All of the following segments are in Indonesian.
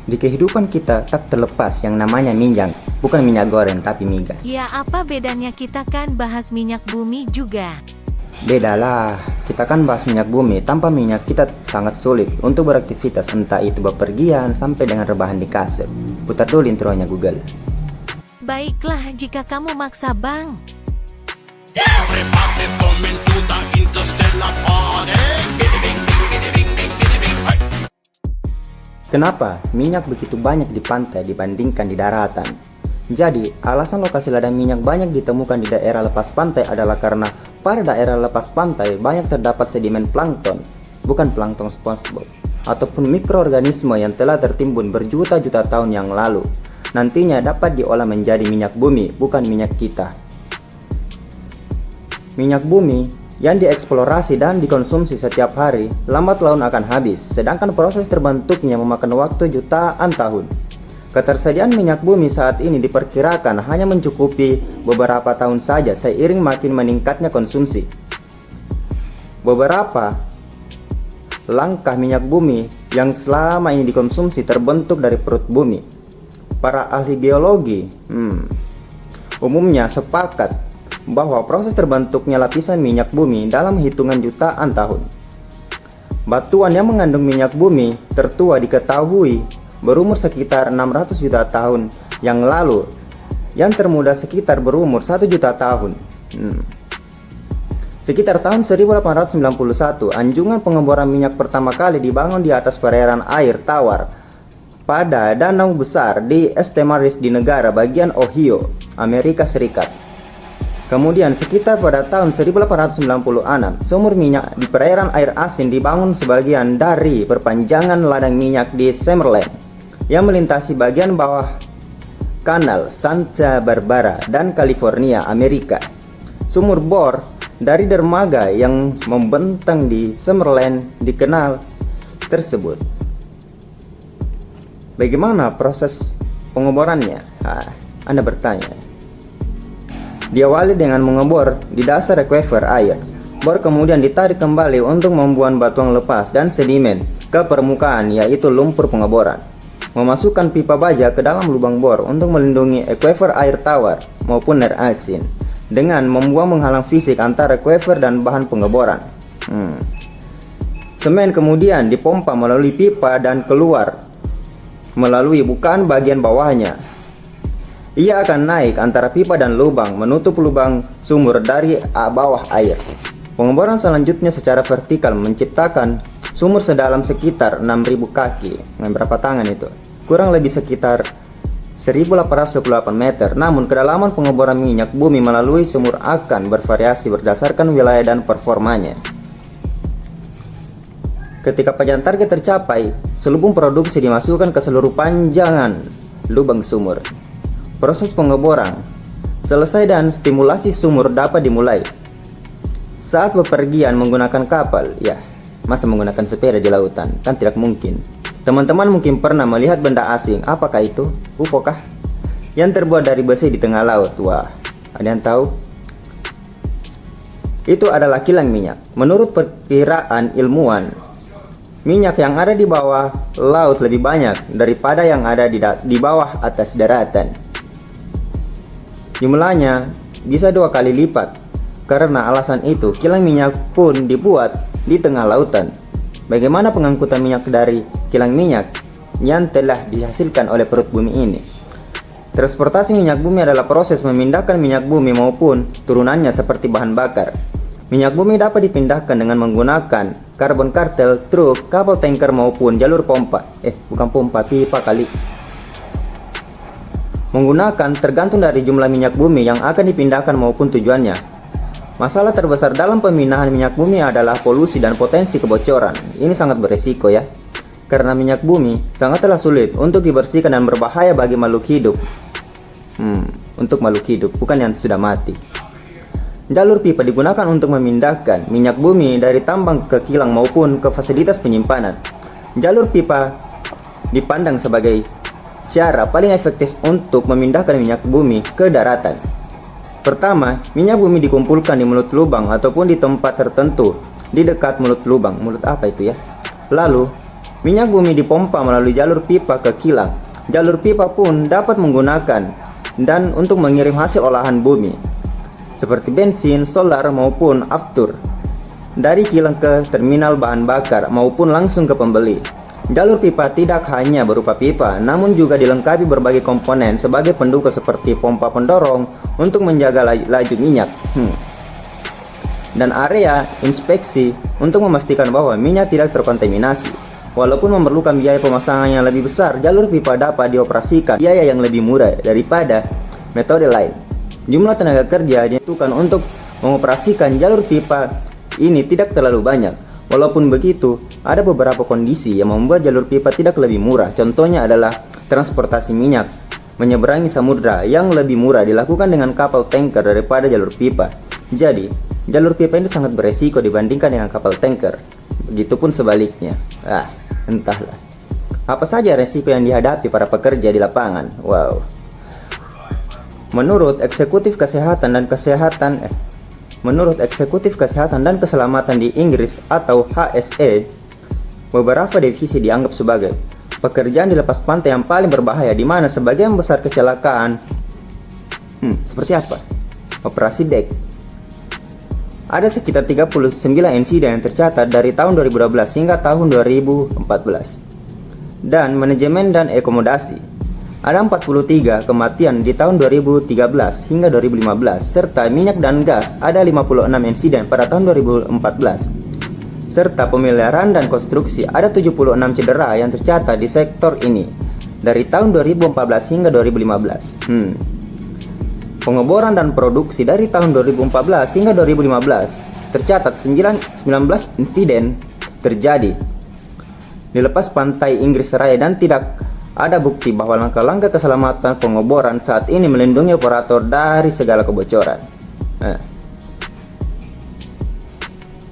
Di kehidupan kita tak terlepas yang namanya minyak, bukan minyak goreng tapi migas. Ya, apa bedanya kita kan bahas minyak bumi juga? Bedalah, kita kan bahas minyak bumi. Tanpa minyak kita sangat sulit untuk beraktivitas, entah itu bepergian sampai dengan rebahan di kasur. Putar dulu intronya Google. Baiklah, jika kamu maksa bang. Everybody coming to the interstellar party. Bidi bing bing bidi bing bing bidi bing. Hey. Kenapa minyak begitu banyak di pantai dibandingkan di daratan? Jadi, alasan lokasi ladang minyak banyak ditemukan di daerah lepas pantai adalah karena pada daerah lepas pantai banyak terdapat sedimen plankton, bukan plankton SpongeBob, ataupun mikroorganisme yang telah tertimbun berjuta-juta tahun yang lalu. Nantinya dapat diolah menjadi minyak bumi, bukan minyak kita. Minyak bumi yang dieksplorasi dan dikonsumsi setiap hari, lambat laun akan habis, sedangkan proses terbentuknya memakan waktu jutaan tahun. Ketersediaan minyak bumi saat ini diperkirakan hanya mencukupi beberapa tahun saja seiring makin meningkatnya konsumsi. Beberapa langkah minyak bumi yang selama ini dikonsumsi terbentuk dari perut bumi. Para ahli geologi umumnya sepakat bahwa proses terbentuknya lapisan minyak bumi dalam hitungan jutaan tahun. Batuan yang mengandung minyak bumi tertua diketahui berumur sekitar 600 juta tahun yang lalu, yang termuda sekitar berumur 1 juta tahun. Sekitar tahun 1891, anjungan pengeboran minyak pertama kali dibangun di atas perairan air tawar pada danau besar di St. Mary's di negara bagian Ohio, Amerika Serikat. Kemudian sekitar pada tahun 1896, sumur minyak di perairan air asin dibangun sebagian dari perpanjangan ladang minyak di Summerland yang melintasi bagian bawah kanal Santa Barbara dan California, Amerika. Sumur bor dari dermaga yang membentang di Summerland dikenal tersebut. Bagaimana proses pengeborannya? Anda bertanya. Diawali dengan mengebor di dasar aquifer air. Bor kemudian ditarik kembali untuk membuat batuan lepas dan sedimen ke permukaan, yaitu lumpur pengeboran. Memasukkan pipa baja ke dalam lubang bor untuk melindungi aquifer air tawar maupun air asin dengan membuat menghalang fisik antara aquifer dan bahan pengeboran. Semen kemudian dipompa melalui pipa dan keluar melalui bukaan bagian bawahnya. Ia akan naik antara pipa dan lubang, menutup lubang sumur dari bawah air. Pengeboran selanjutnya secara vertikal menciptakan sumur sedalam sekitar 6.000 kaki. Berapa tangan itu? Kurang lebih sekitar 1828 meter. Namun kedalaman pengeboran minyak bumi melalui sumur akan bervariasi berdasarkan wilayah dan performanya. Ketika panjang target tercapai, selubung produksi dimasukkan ke seluruh panjangan lubang sumur. Proses pengeboran selesai dan stimulasi sumur dapat dimulai. Saat bepergian menggunakan kapal, masa menggunakan sepeda di lautan? Kan tidak mungkin. Teman-teman mungkin pernah melihat benda asing. Apakah itu? UFO kah? Yang terbuat dari besi di tengah laut. Wah, ada yang tahu? Itu adalah kilang minyak. Menurut perkiraan ilmuwan, minyak yang ada di bawah laut lebih banyak daripada yang ada di bawah atas daratan. Jumlahnya bisa 2 kali lipat. Karena alasan itu, kilang minyak pun dibuat di tengah lautan. Bagaimana pengangkutan minyak dari kilang minyak yang telah dihasilkan oleh perut bumi ini? Transportasi minyak bumi adalah proses memindahkan minyak bumi maupun turunannya seperti bahan bakar. Minyak bumi dapat dipindahkan dengan menggunakan karbon kartel, truk, kapal tanker maupun jalur pompa. Bukan pompa, pipa kali. Menggunakan tergantung dari jumlah minyak bumi yang akan dipindahkan maupun tujuannya. Masalah terbesar dalam pemindahan minyak bumi adalah polusi dan potensi kebocoran. Ini sangat beresiko ya, karena minyak bumi sangatlah sulit untuk dibersihkan dan berbahaya bagi makhluk hidup. Untuk makhluk hidup, bukan yang sudah mati. Jalur pipa digunakan untuk memindahkan minyak bumi dari tambang ke kilang maupun ke fasilitas penyimpanan. Jalur pipa dipandang sebagai cara paling efektif untuk memindahkan minyak bumi ke daratan. Pertama, minyak bumi dikumpulkan di mulut lubang ataupun di tempat tertentu di dekat mulut lubang. Mulut apa itu ya? Lalu, Minyak bumi dipompa melalui jalur pipa ke kilang. Jalur pipa pun dapat menggunakan dan untuk mengirim hasil olahan bumi seperti bensin, solar maupun aftur dari kilang ke terminal bahan bakar maupun langsung ke pembeli. Jalur pipa tidak hanya berupa pipa, namun juga dilengkapi berbagai komponen sebagai pendukung seperti pompa pendorong untuk menjaga laju minyak. Dan area inspeksi untuk memastikan bahwa minyak tidak terkontaminasi. Walaupun memerlukan biaya pemasangan yang lebih besar, jalur pipa dapat dioperasikan biaya yang lebih murah daripada metode lain. Jumlah tenaga kerja yang dibutuhkan untuk mengoperasikan jalur pipa ini tidak terlalu banyak. Walaupun begitu, ada beberapa kondisi yang membuat jalur pipa tidak lebih murah. Contohnya adalah transportasi minyak menyeberangi samudra yang lebih murah dilakukan dengan kapal tanker daripada jalur pipa. Jadi, jalur pipa ini sangat beresiko dibandingkan dengan kapal tanker. Begitupun sebaliknya. Entahlah. Apa saja resiko yang dihadapi para pekerja di lapangan? Wow. Menurut Eksekutif Kesehatan dan Keselamatan di Inggris atau HSE, beberapa divisi dianggap sebagai pekerjaan di lepas pantai yang paling berbahaya, di mana sebagian besar kecelakaan seperti apa? Operasi dek. Ada sekitar 39 insiden yang tercatat dari tahun 2012 hingga tahun 2014. Dan manajemen dan akomodasi. Ada 43 kematian di tahun 2013 hingga 2015, serta minyak dan gas ada 56 insiden pada tahun 2014. Serta pemeliharaan dan konstruksi ada 76 cedera yang tercatat di sektor ini dari tahun 2014 hingga 2015. Pengeboran dan produksi dari tahun 2014 hingga 2015 tercatat 19 insiden terjadi di lepas pantai Inggris Raya dan tidak ada bukti bahwa langkah-langkah keselamatan pengeboran saat ini melindungi operator dari segala kebocoran.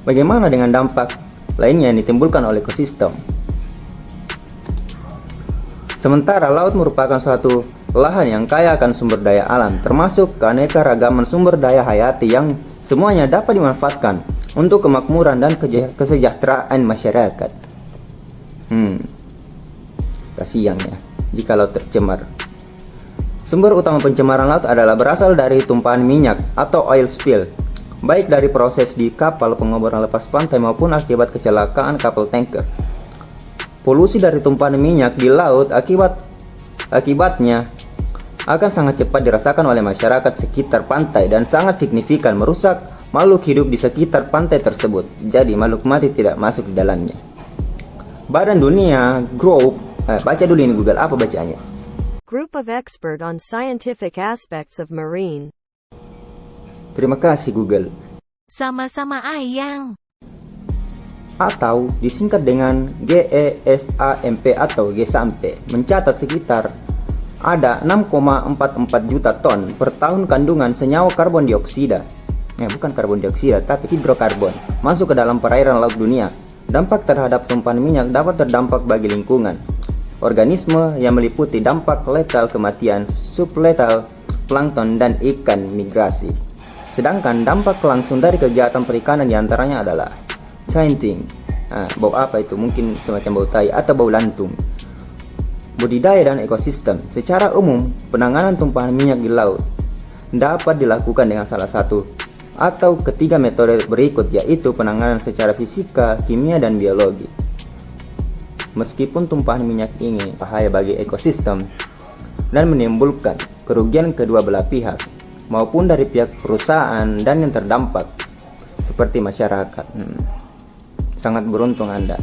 Bagaimana dengan dampak lainnya yang ditimbulkan oleh ekosistem? Sementara laut merupakan suatu lahan yang kaya akan sumber daya alam, termasuk keanekaragaman sumber daya hayati yang semuanya dapat dimanfaatkan untuk kemakmuran dan kesejahteraan masyarakat. Kasihan ya jika laut tercemar. Sumber utama pencemaran laut adalah berasal dari tumpahan minyak atau oil spill, baik dari proses di kapal pengeboran lepas pantai maupun akibat kecelakaan kapal tanker. Polusi dari tumpahan minyak di laut akibatnya akan sangat cepat dirasakan oleh masyarakat sekitar pantai dan sangat signifikan merusak makhluk hidup di sekitar pantai tersebut. Jadi makhluk mati tidak masuk di dalamnya. Badan Dunia Group, baca dulu ini Google, apa bacaannya? Group of expert on scientific aspects of marine. Terima kasih Google. Sama-sama ayang. Atau disingkat dengan GESAMP atau GSAMP, mencatat sekitar ada 6,44 juta ton per tahun kandungan senyawa karbon dioksida. Bukan karbon dioksida, tapi hidrokarbon masuk ke dalam perairan laut dunia. Dampak terhadap tumpahan minyak dapat terdampak bagi lingkungan, organisme yang meliputi dampak letal kematian, subletal, plankton, dan ikan migrasi. Sedangkan dampak langsung dari kegiatan perikanan diantaranya adalah tainting, bau apa itu? Mungkin semacam bau tai atau bau lantung. Budidaya dan ekosistem. Secara umum, penanganan tumpahan minyak di laut dapat dilakukan dengan salah satu atau ketiga metode berikut, yaitu penanganan secara fisika, kimia, dan biologi. Meskipun tumpahan minyak ini bahaya bagi ekosistem dan menimbulkan kerugian kedua belah pihak maupun dari pihak perusahaan dan yang terdampak seperti masyarakat. Sangat beruntung Anda.